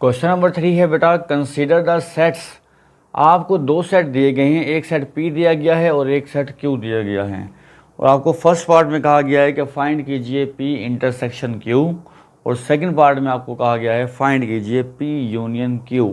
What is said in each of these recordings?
Question number 3 है बेटा, consider the sets. आपको दो सेट दिए गए हैं, एक सेट P दिया गया है और एक सेट Q दिया गया है, और आपको फर्स्ट पार्ट में कहा गया है कि फाइंड कीजिए P इंटरसेक्शन Q, और सेकंड पार्ट में आपको कहा गया है फाइंड कीजिए P यूनियन Q।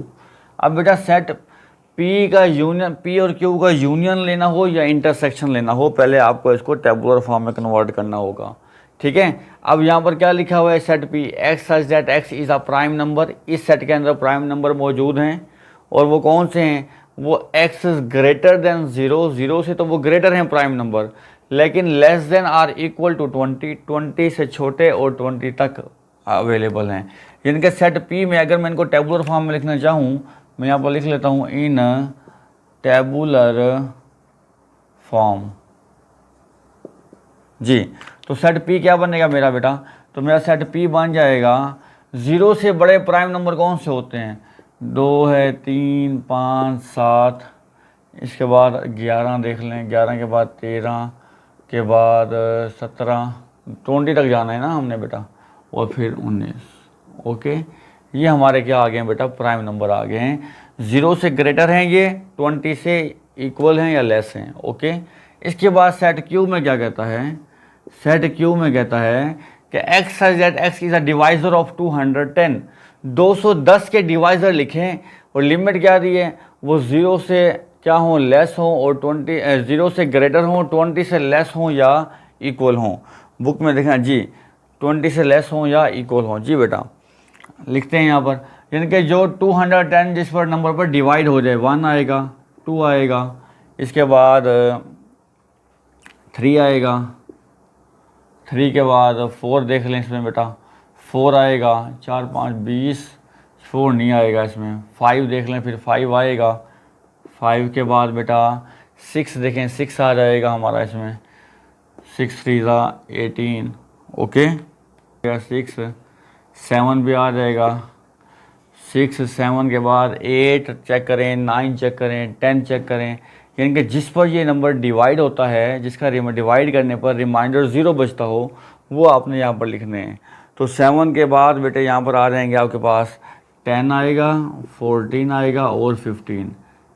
अब बेटा सेट P का यूनियन, P और Q का यूनियन लेना हो या इंटरसेक्शन लेना हो, पहले आपको इसको टेबुलर फॉर्म में कन्वर्ट करना होगा। ठीक है, अब यहाँ पर क्या लिखा हुआ है, set P x such that x is a prime number. इस सेट के अंदर प्राइम नंबर मौजूद हैं, और वो कौन से हैं, वो x ग्रेटर देन 0, 0 से तो वो ग्रेटर हैं प्राइम नंबर, लेकिन less than or equal to 20, 20 से छोटे और 20 तक अवेलेबल हैं। जिनके सेट P में अगर मैं इनको टेबुलर फॉर्म में लिखना चाहूँ, मैं यहाँ पर लिख लेता हूँ इन टेबुलर फॉर्म जी। तो सेट P क्या बनेगा मेरा बेटा, तो मेरा सेट P बन जाएगा, 0 से बड़े प्राइम नंबर कौन से होते हैं, 2 है, 3, 5, 7, इसके बाद 11 देख लें, 11 के बाद 13 के बाद 17, 20 तक जाना है ना हमने बेटा, और फिर 19। ओके, ये हमारे क्या आ गए हैं बेटा, प्राइम नंबर आ गए हैं। 0 से ग्रेटर हैं ये, 20 से इक्वल हैं या लेस हैं। ओके, इसके बाद सेट Q में क्या कहता है, सेट Q में कहता है कि x such that x is a divisor of 210, 210 के डिवाइजर लिखें, और लिमिट क्या दी है, वो 0 से क्या हो, लेस हो, और 0 से ग्रेटर हो, 20 से लेस हो या इक्वल हो। बुक में देखें जी, 20 से लेस हो या इक्वल हो जी बेटा, लिखते हैं यहाँ पर, यानी कि जो 210 जिस पर नंबर पर डिवाइड हो जाए, 1 आएगा, 2 आएगा, इसके बाद 3 आएगा, 3 के बाद 4 देख लें इसमें बेटा, 4 आएगा, 4, 5, 20, 4 नहीं आएगा इसमें, 5 देख लें, फिर 5 आएगा, 5 के बाद बेटा 6 देखें, 6 आ जाएगा हमारा इसमें, 6 3 18। ओके, 6, 7 भी आ जाएगा, 6, 7 के बाद 8 चेक करें, 9 चेक करें, 10 चेक करें, यानी कि जिस पर ये नंबर डिवाइड होता है, जिसका डिवाइड करने पर रिमाइंडर 0 बचता हो, वो आपने यहाँ पर लिखने हैं। तो 7 के बाद बेटे यहाँ पर आ जाएंगे आपके पास 10 आएगा, 14 आएगा और 15।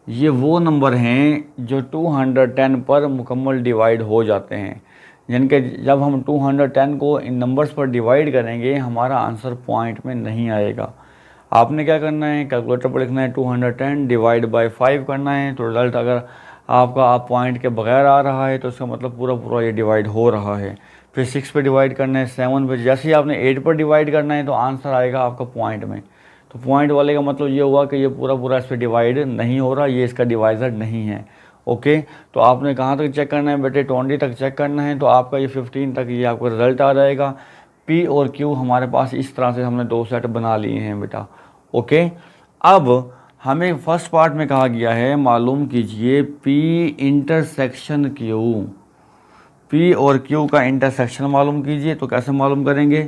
ये वो नंबर हैं जो 210 पर मुकम्मल डिवाइड हो जाते हैं, यानी कि जब हम 210 को इन नंबर्स पर डिवाइड करेंगे, हमारा आंसर पॉइंट में नहीं आएगा। आपने क्या करना है, कैलकुलेटर पर लिखना है 210 डिवाइड बाय 5 करना है, तो रिज़ल्ट अगर आपका आप पॉइंट के बगैर आ रहा है तो इसका मतलब पूरा पूरा ये डिवाइड हो रहा है। फिर 6 पे डिवाइड करना है, 7 पे, जैसे ही आपने 8 पर डिवाइड करना है तो आंसर आएगा आपका पॉइंट में। तो पॉइंट वाले का मतलब ये हुआ कि ये पूरा पूरा इस पर डिवाइड नहीं हो रहा, ये इसका डिवाइज़र नहीं है। ओके, तो आपने कहाँ तक चेक करना है बेटे, 20 तक चेक करना है, तो आपका ये 15 तक ये आपका रिज़ल्ट आ जाएगा। P और Q हमारे पास इस तरह से हमने दो सेट बना लिए हैं बेटा। ओके, अब हमें फर्स्ट पार्ट में कहा गया है मालूम कीजिए P इंटरसेक्शन Q, P और Q का इंटरसेक्शन मालूम कीजिए। तो कैसे मालूम करेंगे,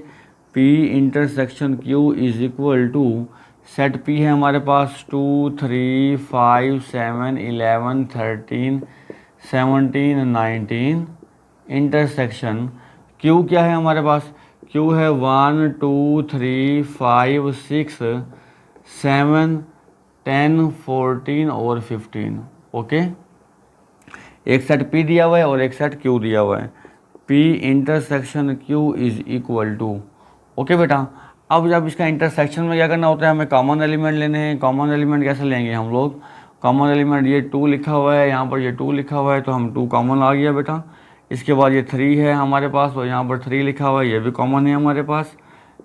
P intersection Q is equal to, set P है हमारे पास 2, 3, 5, 7, 11, 13, 17, 19, इंटरसेक्शन Q क्या है हमारे पास, Q है 1, 2, 3, 5, 6, 7, 10, 14 और 15। ओके, एक सेट P दिया हुआ है और एक सेट Q दिया हुआ है। P intersection Q is equal to, okay बेटा, अब जब इसका इंटरसेक्शन में क्या करना होता है, हमें कॉमन एलिमेंट लेने हैं। कॉमन एलिमेंट कैसे लेंगे हम लोग, कॉमन एलिमेंट ये 2 लिखा हुआ है, यहाँ पर ये 2 लिखा हुआ है, तो हम 2 कॉमन आ गया बेटा। इसके बाद ये 3 है हमारे पास, और यहाँ पर 3 लिखा हुआ है, ये भी कॉमन है हमारे पास।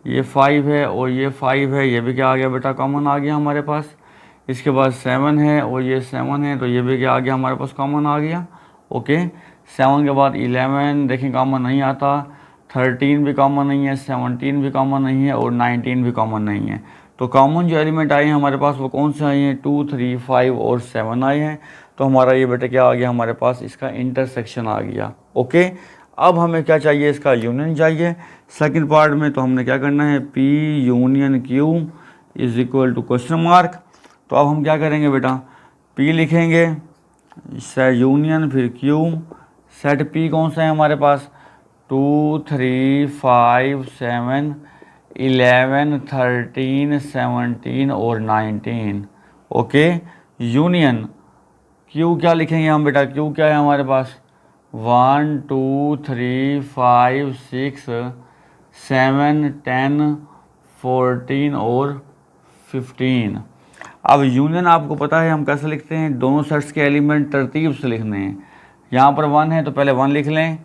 ये 5 है और ये 5 है, ये भी क्या आ गया बेटा, कॉमन आ गया हमारे पास। इसके बाद 7 है और ये 7 है, तो ये भी क्या आ गया हमारे पास, कॉमन आ गया। ओके, 7 के बाद 11 देखें कॉमन नहीं आता, 13 भी कॉमन नहीं है, 17 भी कॉमन नहीं है और 19 भी कॉमन नहीं है। तो कॉमन जो एलिमेंट आए हैं हमारे पास वो कौन से आए हैं, 2, 3, 5 और 7 आए हैं। तो हमारा ये बेटा क्या आ गया हमारे पास, इसका इंटरसेक्शन आ गया। ओके, अब हमें क्या चाहिए, इसका यूनियन चाहिए सेकंड पार्ट में। तो हमने क्या करना है, P union Q is equal to question mark. तो अब हम क्या करेंगे बेटा, P लिखेंगे, सेट यूनियन फिर Q, सेट P कौन सा है हमारे पास, 2, 3, 5, 7, 11, 13, 17 और 19। ओके, यूनियन क्यू क्या लिखेंगे हम बेटा, क्यू क्या है हमारे पास 1 2 3 5 6 7 10 14 और 15। अब यूनियन आपको पता है हम कैसे लिखते हैं, दोनों सेट्स के एलिमेंट तरतीब से लिखने हैं। यहाँ पर 1 है तो पहले 1 लिख लें,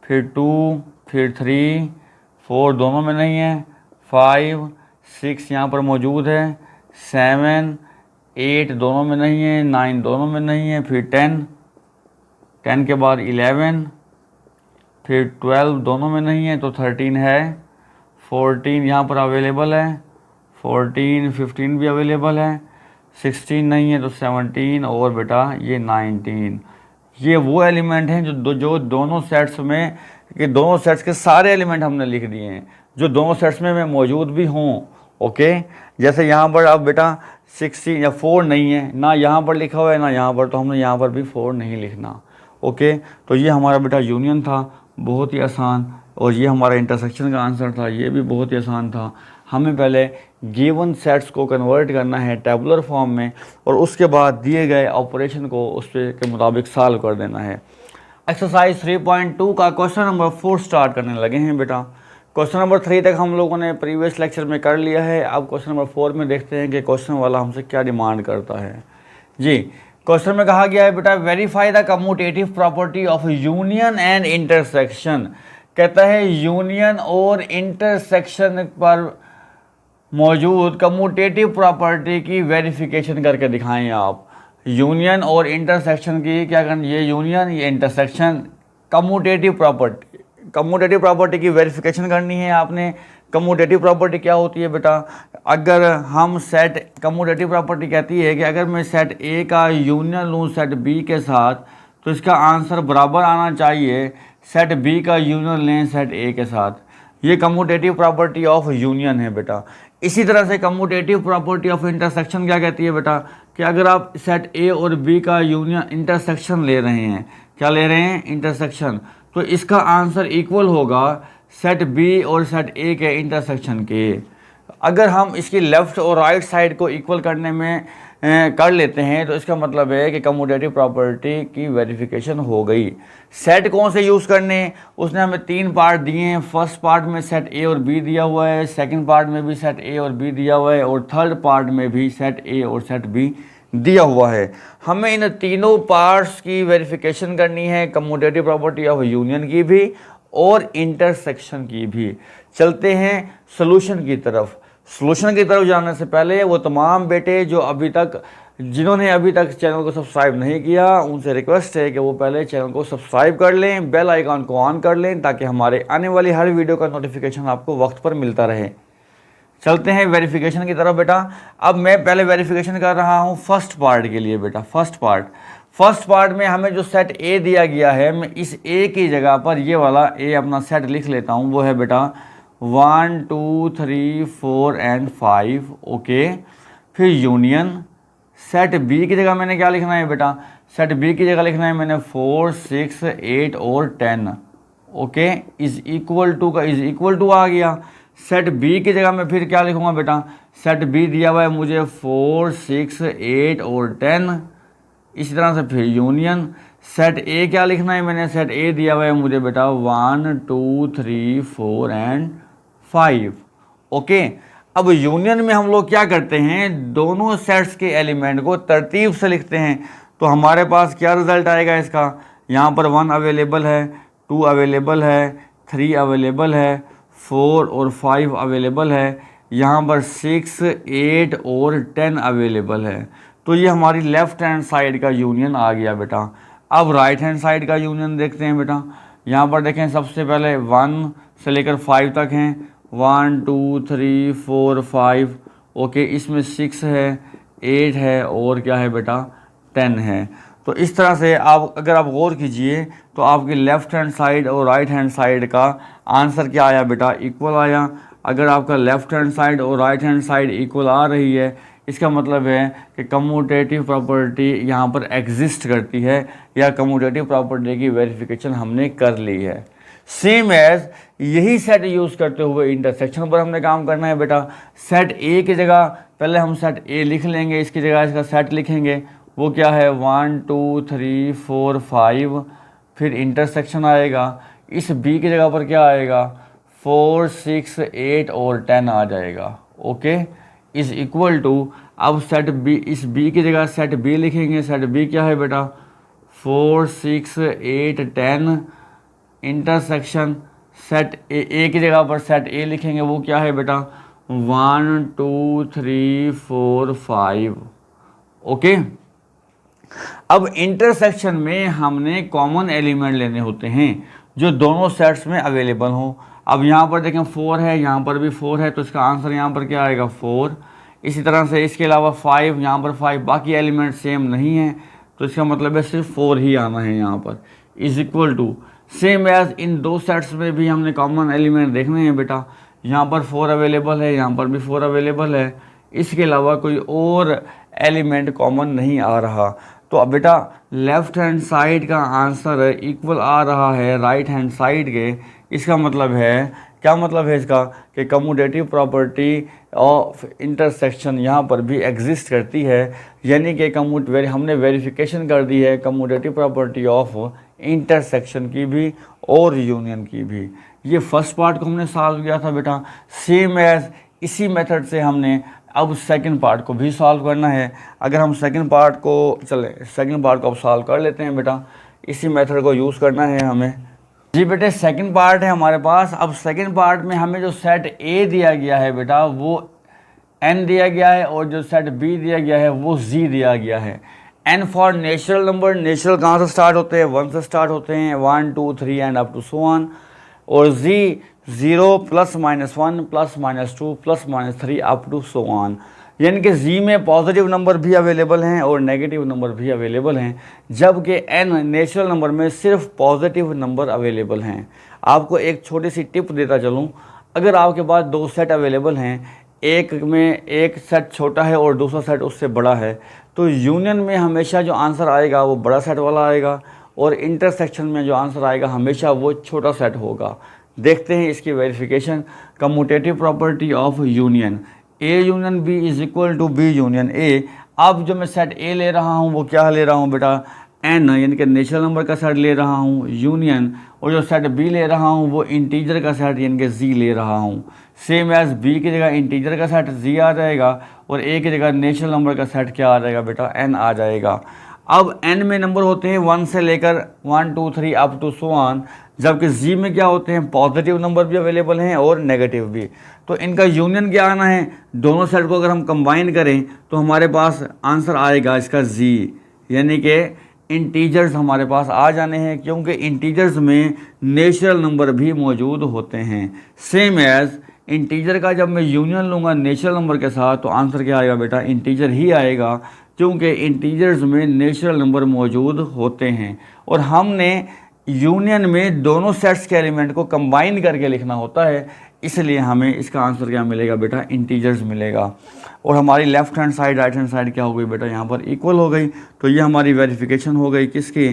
फिर 2, फिर 3, 4 दोनों में नहीं है, 5 6 यहाँ पर मौजूद है, 7 8 दोनों में नहीं है, 9 दोनों में नहीं है, फिर 10 के बाद 11, फिर 12 दोनों में नहीं है तो 13 है, 14 यहाँ पर अवेलेबल है, 14 15 भी अवेलेबल है, 16 नहीं है तो 17 और बेटा ये 19। ये वो एलिमेंट हैं जो दोनों सेट्स में, कि दोनों सेट्स के सारे एलिमेंट हमने लिख दिए हैं जो दोनों सेट्स में मौजूद भी हों। ओके, जैसे यहाँ पर अब बेटा 16 या 4 नहीं है ना, यहाँ पर लिखा हुआ है ना यहाँ पर, तो हमने यहाँ पर भी 4 नहीं लिखना। ओके, तो ये हमारा बेटा यूनियन था, बहुत ही आसान। और ये हमारा इंटरसेक्शन का आंसर था, ये भी बहुत ही आसान था। हमें पहले गिवन सेट्स को कन्वर्ट करना है टेबुलर फॉर्म में और उसके बाद दिए गए ऑपरेशन को उस के मुताबिक सॉल्व कर देना है। एक्सरसाइज 3.2 का क्वेश्चन नंबर 4 स्टार्ट करने लगे हैं बेटा। क्वेश्चन नंबर 3 तक हम लोगों ने प्रीवियस लेक्चर में कर लिया है। अब क्वेश्चन नंबर 4 में देखते हैं कि क्वेश्चन वाला हमसे क्या डिमांड करता है। जी, क्वेश्चन में कहा गया है बेटा verify the commutative property of union and intersection. कहता है यूनियन और इंटरसेक्शन पर मौजूद कम्यूटेटिव प्रॉपर्टी की वेरिफिकेशन करके दिखाएं आप। यूनियन और इंटरसेक्शन की क्या करना, ये यूनियन ये इंटरसेक्शन कम्यूटेटिव प्रॉपर्टी की वेरिफिकेशन करनी है आपने। कम्यूटेटिव प्रॉपर्टी क्या होती है बेटा, अगर हम सेट, कम्यूटेटिव प्रॉपर्टी कहती है कि अगर मैं सेट ए का यूनियन लूँ सेट बी के साथ तो इसका आंसर बराबर आना चाहिए सेट बी का यूनियन लें सेट ए के साथ। ये कम्यूटेटिव प्रॉपर्टी ऑफ यूनियन है बेटा। इसी तरह से कम्यूटेटिव प्रॉपर्टी ऑफ इंटरसेक्शन क्या कहती है बेटा, कि अगर आप सेट ए और बी का यूनियन इंटरसेक्शन ले रहे हैं, क्या ले रहे हैं, इंटरसेक्शन, तो इसका आंसर इक्वल होगा सेट बी और सेट ए के इंटरसेक्शन के। अगर हम इसकी लेफ़्ट और राइट साइड को इक्वल करने में कर लेते हैं तो इसका मतलब है कि कम्यूटेटिव प्रॉपर्टी की वेरिफिकेशन हो गई। सेट कौन से यूज़ करने, उसने हमें 3 पार्ट दिए हैं। फर्स्ट पार्ट में सेट ए और बी दिया हुआ है, सेकंड पार्ट में भी सेट ए और बी दिया हुआ है और थर्ड पार्ट में भी सेट ए और सेट बी दिया हुआ है। हमें इन तीनों पार्ट्स की वेरिफिकेशन करनी है, कम्यूटेटिव प्रॉपर्टी ऑफ यूनियन की भी और इंटरसेक्शन की भी। चलते हैं सॉल्यूशन की तरफ। सॉल्यूशन की तरफ जाने से पहले वो तमाम बेटे जिन्होंने अभी तक चैनल को सब्सक्राइब नहीं किया, उनसे रिक्वेस्ट है कि वो पहले चैनल को सब्सक्राइब कर लें, बेल आइकन को ऑन कर लें ताकि हमारे आने वाली हर वीडियो का नोटिफिकेशन आपको वक्त पर मिलता रहे। चलते हैं वेरिफिकेशन की तरफ बेटा। अब मैं पहले वेरिफिकेशन कर रहा हूँ फर्स्ट पार्ट के लिए बेटा। फर्स्ट पार्ट में हमें जो सेट ए दिया गया है, मैं इस ए की जगह पर ये वाला ए अपना सेट लिख लेता हूँ। वो है बेटा 1 2 3 4 एंड 5। ओके, फिर यूनियन सेट बी की जगह मैंने क्या लिखना है बेटा, सेट बी की जगह लिखना है मैंने 4 6 8 और 10। ओके, इज इक्वल टू का इज इक्वल टू आ गया। सेट बी की जगह मैं फिर क्या लिखूंगा बेटा, सेट बी दिया हुआ है मुझे 4 6 8 और 10। इसी तरह से फिर यूनियन सेट ए क्या लिखना है मैंने, सेट ए दिया हुआ है मुझे बेटा 1 2 3 4 एंड 5। ओके, अब यूनियन में हम लोग क्या करते हैं, दोनों सेट्स के एलिमेंट को तरतीब से लिखते हैं। तो हमारे पास क्या रिजल्ट आएगा इसका, यहाँ पर 1 अवेलेबल है, 2 अवेलेबल है, 3 अवेलेबल है, 4 और 5 अवेलेबल है, यहाँ पर 6 8 और 10 अवेलेबल है। तो ये हमारी लेफ़्ट हैंड साइड का यूनियन आ गया बेटा। अब राइट हैंड साइड का यूनियन देखते हैं बेटा। यहाँ पर देखें, सबसे पहले 1 से लेकर 5 तक हैं, 1 2 3 4 5। ओके, इसमें 6 है, 8 है और क्या है बेटा 10 है। तो इस तरह से अगर आप गौर कीजिए तो आपकी लेफ़्ट हैंड साइड और राइट हैंड साइड का आंसर क्या आया बेटा, इक्वल आया। अगर आपका लेफ़्ट हैंड साइड और राइट हैंड साइड इक्वल आ रही है, इसका मतलब है कि कम्यूटेटिव प्रॉपर्टी यहाँ पर एग्जिस्ट करती है या कम्यूटेटिव प्रॉपर्टी की वेरिफिकेशन हमने कर ली है। सेम एज यही सेट यूज़ करते हुए इंटरसेक्शन पर हमने काम करना है बेटा। सेट ए की जगह पहले हम सेट ए लिख लेंगे, इसकी जगह इसका सेट लिखेंगे, वो क्या है 1 2 3 4 5, फिर इंटरसेक्शन आएगा, इस बी की जगह पर क्या आएगा 4 6 8 और 10 आ जाएगा। ओके, इज इक्वल टू, अब सेट बी, इस बी की जगह सेट बी लिखेंगे, सेट बी क्या है बेटा 4 6 8 10, इंटरसेक्शन सेट ए की जगह पर सेट ए लिखेंगे, वो क्या है बेटा 1 2 3 4 5। ओके, अब इंटरसेक्शन में हमने कॉमन एलिमेंट लेने होते हैं जो दोनों सेट्स में अवेलेबल हो। अब यहाँ पर देखें 4 है, यहाँ पर भी 4 है, तो इसका आंसर यहाँ पर क्या आएगा 4। इसी तरह से इसके अलावा 5, यहाँ पर 5, बाकी एलिमेंट सेम नहीं है, तो इसका मतलब है सिर्फ 4 ही आना है यहाँ पर। Is equal to same as in दो सेट्स में भी हमने कॉमन एलिमेंट देखने हैं बेटा। यहाँ पर 4 अवेलेबल है, यहाँ पर भी 4 अवेलेबल है, इसके अलावा कोई और एलिमेंट कॉमन नहीं आ रहा। तो अब बेटा लेफ्ट हैंड साइड का आंसर इक्वल आ रहा है राइट हैंड साइड के। इसका मतलब है, क्या मतलब है इसका, कि कम्यूटेटिव प्रॉपर्टी ऑफ इंटरसेक्शन यहाँ पर भी एग्जिस्ट करती है, यानी कि हमने वेरिफिकेशन कर दी है कम्यूटेटिव प्रॉपर्टी ऑफ इंटरसेक्शन की भी और यूनियन की भी। ये फर्स्ट पार्ट को हमने सॉल्व किया था बेटा। सेम एज इसी मेथड से हमने अब सेकंड पार्ट को भी सॉल्व करना है। अगर हम सेकंड पार्ट को सेकंड पार्ट को अब सॉल्व कर लेते हैं बेटा, इसी मेथड को यूज़ करना है हमें। जी बेटे, सेकंड पार्ट है हमारे पास। अब सेकंड पार्ट में हमें जो सेट ए दिया गया है बेटा वो n दिया गया है, और जो सेट बी दिया गया है वो z दिया गया है। n for natural number, natural कहाँ से स्टार्ट होते हैं 1 से स्टार्ट होते हैं, 1 2 3 and up to so on, और z 0 +-1 +-2 +-3 up to so on, यानी कि z में पॉजिटिव नंबर भी अवेलेबल हैं और नेगेटिव नंबर भी अवेलेबल हैं, जबकि n नेचुरल नंबर में सिर्फ पॉजिटिव नंबर अवेलेबल हैं। आपको एक छोटी सी टिप देता चलूँ, अगर आपके पास दो सेट अवेलेबल हैं, एक में एक सेट छोटा है और दूसरा सेट उससे बड़ा है, तो यूनियन में हमेशा जो आंसर आएगा वो बड़ा सेट वाला आएगा, और इंटरसेक्शन में जो आंसर आएगा हमेशा वो छोटा सेट होगा। देखते हैं इसकी verification. Commutative property of union, A union B is equal to B union A. अब जो मैं सेट ए ले रहा हूँ वो क्या ले रहा हूँ बेटा n, यानी कि नेचुरल नंबर का सेट ले रहा हूँ यूनियन, और जो सेट बी ले रहा हूँ वो इंटीजर का सेट यानी कि z ले रहा हूँ। सेम एज बी की जगह इंटीजर का सेट z आ जाएगा, और ए की जगह नेचुरल नंबर का सेट क्या आ जाएगा बेटा n आ जाएगा। अब n में नंबर होते हैं 1 से लेकर 1 2 3 अप टू सो ऑन, जबकि z में क्या होते हैं पॉजिटिव नंबर भी अवेलेबल हैं और नेगेटिव भी। तो इनका यूनियन क्या आना है, दोनों सेट को अगर हम कंबाइन करें तो हमारे पास आंसर आएगा इसका z, यानी कि इंटीजर्स हमारे पास आ जाने हैं, क्योंकि इंटीजर्स में नेचुरल नंबर भी मौजूद होते हैं। सेम एज इंटीजर का जब मैं यूनियन लूँगा नेचुरल नंबर के साथ तो आंसर क्या आएगा बेटा इंटीजर ही आएगा, क्योंकि इंटीजर्स में नेचुरल नंबर मौजूद होते हैं, और हमने यूनियन में दोनों सेट्स के एलिमेंट को कंबाइन करके लिखना होता है, इसलिए हमें इसका आंसर क्या मिलेगा बेटा इंटीजर्स मिलेगा। और हमारी left hand side right hand side क्या हो गई बेटा यहाँ पर इक्वल हो गई। तो ये हमारी वेरिफिकेशन हो गई किसकी,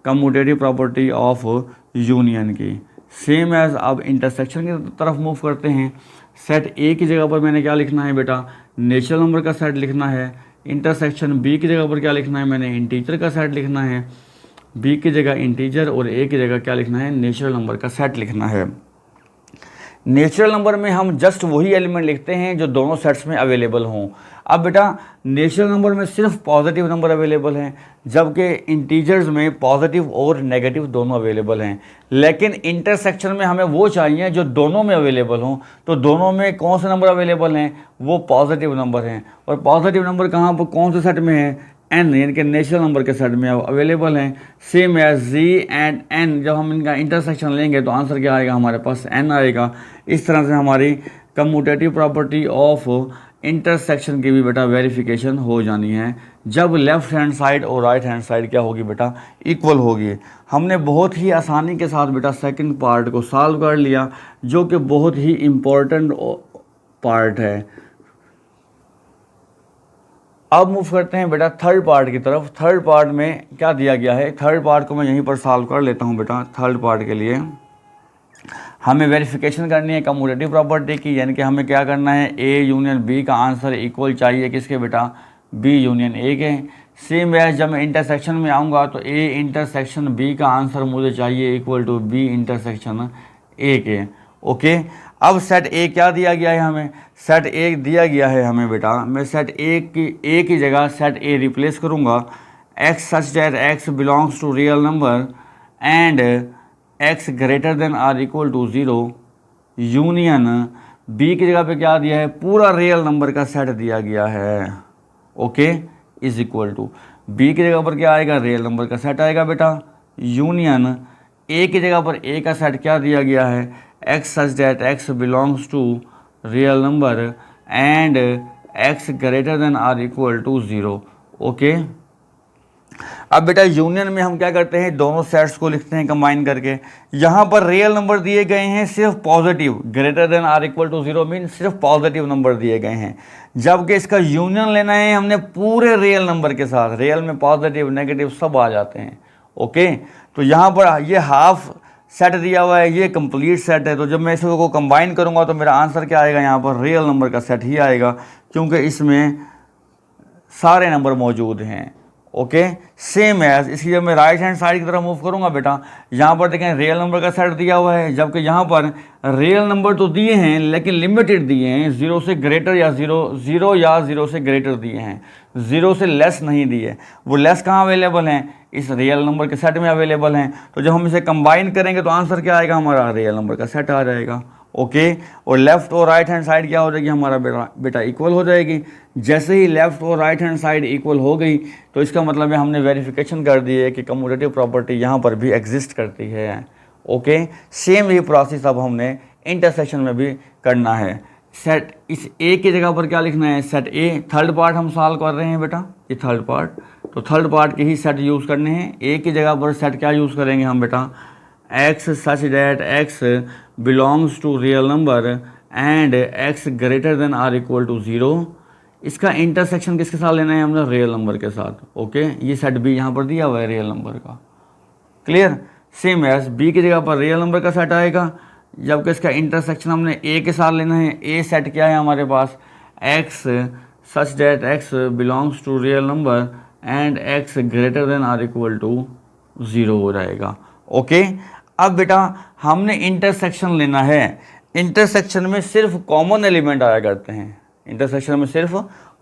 कम्यूटेटिव प्रॉपर्टी ऑफ यूनियन की। सेम एज अब इंटरसेक्शन की तरफ मूव करते हैं। सेट ए की जगह पर मैंने क्या लिखना है बेटा नेचुरल नंबर का सेट लिखना है। इंटरसेक्शन बी की जगह पर क्या लिखना है मैंने इंटीजर का सेट लिखना है। बी की जगह इंटीजर और ए की जगह क्या लिखना है नेचुरल नंबर का सेट लिखना है। नेचुरल नंबर में हम जस्ट वही एलिमेंट लिखते हैं जो दोनों सेट्स में अवेलेबल हों। अब बेटा नेचुरल नंबर में सिर्फ पॉजिटिव नंबर अवेलेबल हैं, जबकि इंटीजर्स में पॉजिटिव और नेगेटिव दोनों अवेलेबल हैं। लेकिन इंटरसेक्शन में हमें वो चाहिए जो दोनों में अवेलेबल हों, तो दोनों में कौन से नंबर अवेलेबल हैं, वो पॉजिटिव नंबर हैं। और पॉजिटिव नंबर कहाँ पर कौन से सेट में है, n, यानी कि नेचुरल नंबर के सेट में अवेलेबल हैं। Same as z and n, जब हम इनका इंटरसेक्शन लेंगे तो आंसर क्या आएगा हमारे पास n आएगा। इस तरह से हमारी कम्यूटेटिव प्रॉपर्टी ऑफ इंटरसेक्शन की भी बेटा वेरिफिकेशन हो जानी है, जब लेफ़्ट हैंड साइड और राइट हैंड साइड क्या होगी बेटा इक्वल होगी। हमने बहुत ही आसानी के साथ बेटा सेकंड पार्ट को सॉल्व कर लिया, जो कि बहुत ही इम्पोर्टेंट पार्ट है। अब मूव करते हैं बेटा थर्ड पार्ट की तरफ। थर्ड पार्ट में क्या दिया गया है, थर्ड पार्ट को मैं यहीं पर सॉल्व कर लेता हूं बेटा। थर्ड पार्ट के लिए हमें वेरिफिकेशन करनी है कम्यूटेटिव प्रॉपर्टी की, यानी कि हमें क्या करना है, ए यूनियन बी का आंसर इक्वल चाहिए किसके बेटा, बी यूनियन ए के। सेम है, जब मैं इंटरसेक्शन में आऊँगा तो ए इंटरसेक्शन बी का आंसर मुझे चाहिए equal to B intersection A के। ओके, अब सेट ए क्या दिया गया है हमें, सेट ए दिया गया है हमें बेटा, मैं सेट ए की जगह सेट ए रिप्लेस करूँगा, x such that x belongs to real number and x greater than or equal to 0 union B की जगह पे क्या दिया है, पूरा रियल नंबर का सेट दिया गया है। Okay, is equal to B की जगह पर क्या आएगा, रियल नंबर का सेट आएगा बेटा, यूनियन ए की जगह पर ए का सेट क्या दिया गया है, x such that x belongs to real number and x greater than or equal to 0। Okay, अब बेटा यूनियन में हम क्या करते हैं, दोनों सेट्स को लिखते हैं कंबाइन करके। यहाँ पर रियल नंबर दिए गए हैं सिर्फ positive, greater than or equal to 0 mean सिर्फ पॉजिटिव नंबर दिए गए हैं, जबकि इसका यूनियन लेना है हमने पूरे रियल नंबर के साथ, रियल में पॉजिटिव नेगेटिव सब आ जाते हैं। ओके, तो यहाँ पर ये हाफ सेट दिया हुआ है, ये कंप्लीट सेट है, तो जब मैं इसको कंबाइन करूँगा तो मेरा आंसर क्या आएगा, यहाँ पर रियल नंबर का सेट ही आएगा, क्योंकि इसमें सारे नंबर मौजूद हैं। ओके, सेम है, इसकी जब मैं राइट हैंड साइड की तरफ मूव करूंगा बेटा, यहाँ पर देखें रियल नंबर का सेट दिया हुआ है, जबकि यहाँ पर रियल नंबर तो दिए हैं लेकिन लिमिटेड दिए हैं, 0 से ग्रेटर या 0 से ग्रेटर दिए हैं, 0 से लेस नहीं दिए। वो लेस कहाँ अवेलेबल हैं, इस रियल नंबर के सेट में अवेलेबल हैं। तो जब हम इसे कंबाइन करेंगे तो आंसर क्या आएगा, हमारा रियल नंबर का सेट आ जाएगा। ओके, और लेफ्ट और राइट हैंड साइड क्या हो जाएगी, हमारा बेटा इक्वल हो जाएगी। जैसे ही लेफ्ट और राइट हैंड साइड इक्वल हो गई तो इसका मतलब है हमने वेरिफिकेशन कर दी है कि कम्यूटेटिव प्रॉपर्टी यहाँ पर भी एग्जिस्ट करती है। ओके, सेम ये प्रोसेस अब हमने इंटरसेक्शन में भी करना है। सेट इस ए की जगह पर क्या लिखना है, सेट ए, थर्ड पार्ट हम सॉल्व कर रहे हैं बेटा, ये थर्ड पार्ट, तो थर्ड पार्ट के ही सेट यूज़ करने हैं। ए की जगह पर सेट क्या यूज़ करेंगे हम बेटा, x such that x belongs to real number and x greater than or equal to 0। इसका इंटरसेक्शन किसके साथ लेना है, हमने रियल नंबर के साथ। ओके, ये सेट बी यहाँ पर दिया हुआ है रियल नंबर का। क्लियर, सेम एज बी की जगह पर रियल नंबर का सेट आएगा, जबकि इसका इंटरसेक्शन हमने ए के साथ लेना है। ए सेट क्या है हमारे पास, X such that x belongs to real number and x greater than or equal to 0 हो जाएगा। ओके, अब बेटा हमने इंटरसेक्शन लेना है, इंटरसेक्शन में सिर्फ कॉमन एलिमेंट आया करते हैं, इंटरसेक्शन में सिर्फ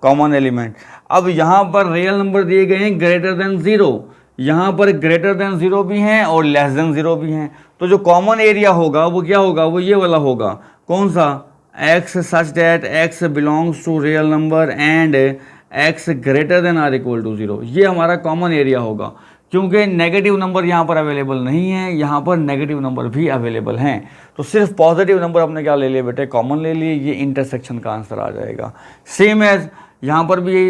कॉमन एलिमेंट। अब यहाँ पर रियल नंबर दिए गए हैं ग्रेटर देन 0, यहाँ पर ग्रेटर देन 0 भी हैं और लेस देन 0 भी हैं, तो जो कॉमन एरिया होगा वो क्या होगा, वो ये वाला होगा, कौन सा, x such that x belongs to real number and x greater than or equal to 0, ये हमारा कॉमन एरिया होगा। क्योंकि नेगेटिव नंबर यहाँ पर अवेलेबल नहीं है, यहाँ पर नेगेटिव नंबर भी अवेलेबल हैं, तो सिर्फ पॉजिटिव नंबर अपने क्या ले लिए बेटे, कॉमन ले लिए, ये इंटरसेक्शन का आंसर आ जाएगा। सेम एज यहाँ पर भी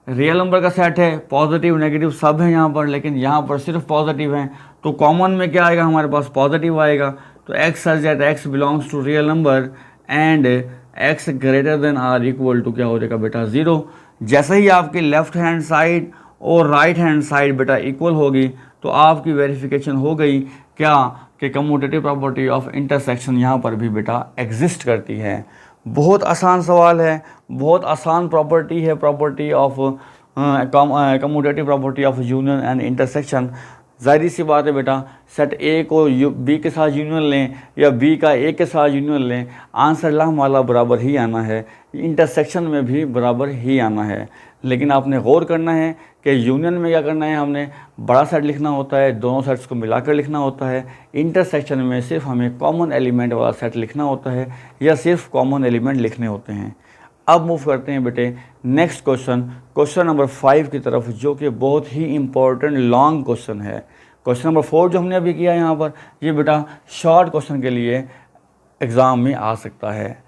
रियल नंबर का सेट है, पॉजिटिव नेगेटिव सब है यहाँ पर, लेकिन यहाँ पर सिर्फ पॉजिटिव हैं, तो कॉमन में क्या आएगा हमारे पास, पॉजिटिव आएगा। तो x such that x belongs to real number and x greater than or equal to क्या हो जाएगा बेटा, 0। जैसे ही आपकी लेफ्ट हैंड साइड और राइट हैंड साइड बेटा इक्वल होगी तो आपकी वेरिफिकेशन हो गई क्या, कि कम्यूटेटिव प्रॉपर्टी ऑफ इंटरसेक्शन यहाँ पर भी बेटा एग्जिस्ट करती है। बहुत आसान सवाल है, बहुत आसान प्रॉपर्टी है, property of commutative property of union and intersection. जाहिर सी बात है बेटा, सेट ए को बी के साथ यूनियन लें या बी का ए के साथ यूनियन लें, आंसर लामाला बराबर ही आना है, इंटरसेक्शन में भी बराबर ही आना है। लेकिन आपने गौर करना है कि यूनियन में क्या करना है, हमने बड़ा सेट लिखना होता है, दोनों सेट्स को मिलाकर लिखना होता है। इंटरसेक्शन में सिर्फ हमें कॉमन एलिमेंट वाला सेट लिखना होता है या सिर्फ कॉमन एलिमेंट लिखने होते हैं। अब मूव करते हैं बेटे नेक्स्ट क्वेश्चन नंबर 5 की तरफ, जो कि बहुत ही इंपॉर्टेंट लॉन्ग क्वेश्चन है। क्वेश्चन नंबर 4 जो हमने अभी किया यहाँ पर, ये बेटा शॉर्ट क्वेश्चन के लिए एग्ज़ाम में आ सकता है।